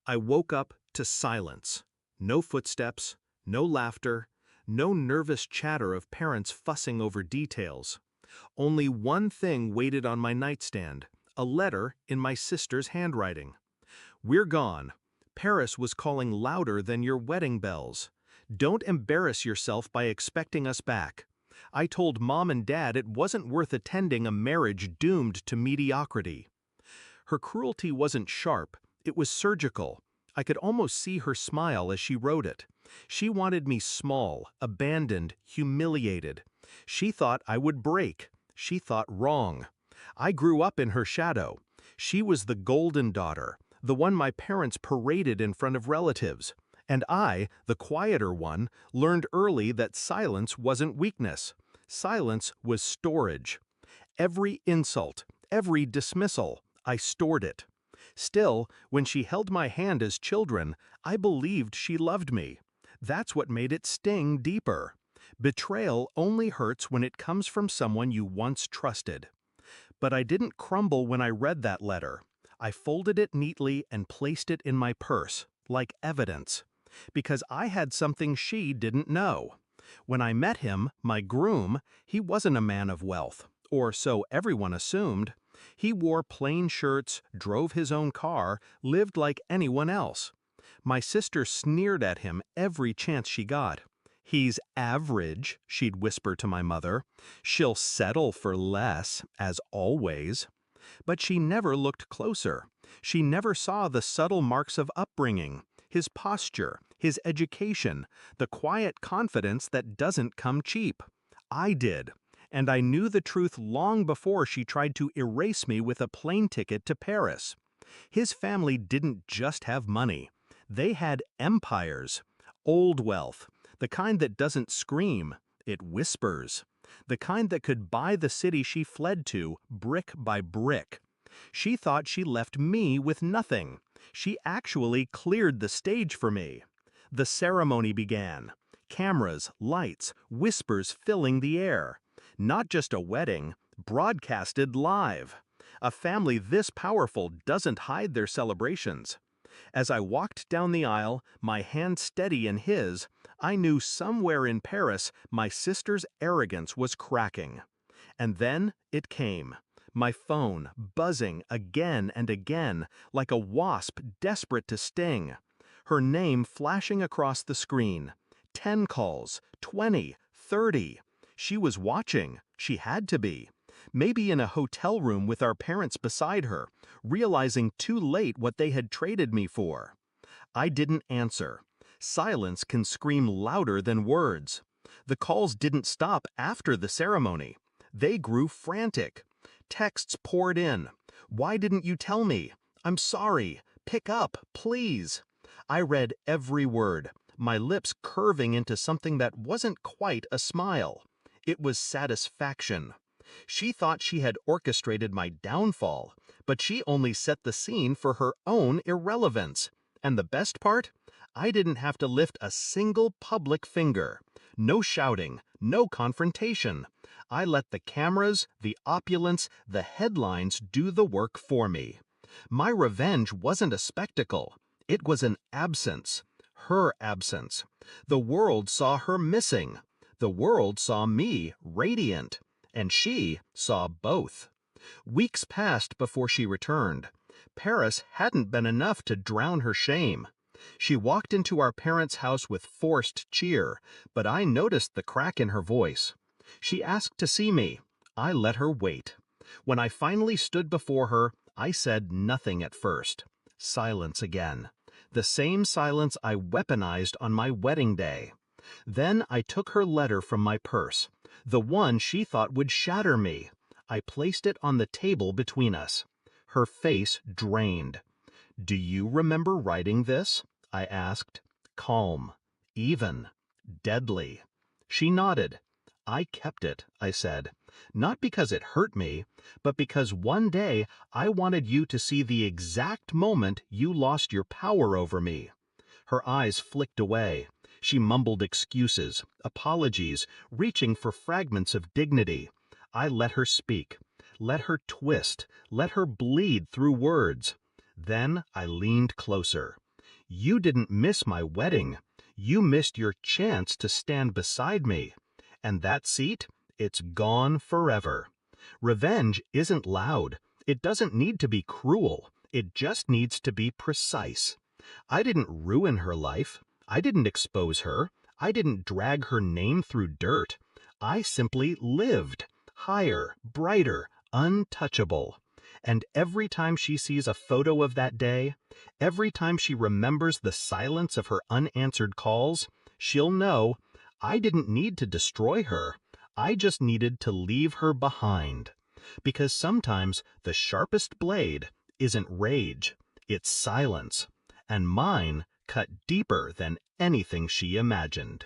I woke up to silence. No footsteps, no laughter, no nervous chatter of parents fussing over details. Only one thing waited on my nightstand, a letter in my sister's handwriting. "We're gone. Paris was calling louder than your wedding bells. Don't embarrass yourself by expecting us back. I told Mom and Dad it wasn't worth attending a marriage doomed to mediocrity." Her cruelty wasn't sharp, it was surgical. I could almost see her smile as she wrote it. She wanted me small, abandoned, humiliated. She thought I would break. She thought wrong. I grew up in her shadow. She was the golden daughter, the one my parents paraded in front of relatives. And I, the quieter one, learned early that silence wasn't weakness. Silence was storage. Every insult, every dismissal, I stored it. Still, when she held my hand as children, I believed she loved me. That's what made it sting deeper. Betrayal only hurts when it comes from someone you once trusted. But I didn't crumble when I read that letter. I folded it neatly and placed it in my purse, like evidence. Because I had something she didn't know. When I met him, my groom, he wasn't a man of wealth, or so everyone assumed. He wore plain shirts, drove his own car, lived like anyone else. My sister sneered at him every chance she got. "He's average," she'd whisper to my mother. "She'll settle for less, as always." But she never looked closer. She never saw the subtle marks of upbringing, his posture, his education, the quiet confidence that doesn't come cheap. I did. And I knew the truth long before she tried to erase me with a plane ticket to Paris. His family didn't just have money. They had empires. Old wealth, the kind that doesn't scream, it whispers. The kind that could buy the city she fled to, brick by brick. She thought she left me with nothing. She actually cleared the stage for me. The ceremony began. Cameras, lights, whispers filling the air. Not just a wedding, broadcasted live. A family this powerful doesn't hide their celebrations. As I walked down the aisle, my hand steady in his, I knew somewhere in Paris my sister's arrogance was cracking. And then it came. My phone buzzing again and again, like a wasp desperate to sting. Her name flashing across the screen. 10 calls, 20, 30. She was watching. She had to be. Maybe in a hotel room with our parents beside her, realizing too late what they had traded me for. I didn't answer. Silence can scream louder than words. The calls didn't stop after the ceremony. They grew frantic. Texts poured in. "Why didn't you tell me? I'm sorry. Pick up, please." I read every word, my lips curving into something that wasn't quite a smile. It was satisfaction. She thought she had orchestrated my downfall, but she only set the scene for her own irrelevance. And the best part? I didn't have to lift a single public finger. No shouting, no confrontation. I let the cameras, the opulence, the headlines do the work for me. My revenge wasn't a spectacle. It was an absence. Her absence. The world saw her missing. The world saw me radiant. And she saw both. Weeks passed before she returned. Paris hadn't been enough to drown her shame. She walked into our parents' house with forced cheer, but I noticed the crack in her voice. She asked to see me. I let her wait. When I finally stood before her, I said nothing at first. Silence again. The same silence I weaponized on my wedding day. Then I took her letter from my purse, the one she thought would shatter me. I placed it on the table between us. Her face drained. "Do you remember writing this?" I asked. Calm, even, deadly. She nodded. "I kept it," I said. "Not because it hurt me, but because one day I wanted you to see the exact moment you lost your power over me." Her eyes flicked away. She mumbled excuses, apologies, reaching for fragments of dignity. I let her speak. Let her twist. Let her bleed through words. Then I leaned closer. You didn't miss my wedding. You missed your chance to stand beside me. And that seat, it's gone forever. Revenge isn't loud. It doesn't need to be cruel. It just needs to be precise. I didn't ruin her life. I didn't expose her. I didn't drag her name through dirt. I simply lived, higher, brighter, untouchable. And every time she sees a photo of that day, every time she remembers the silence of her unanswered calls, she'll know I didn't need to destroy her. I just needed to leave her behind. Because sometimes the sharpest blade isn't rage, it's silence. And mine cut deeper than anything she imagined.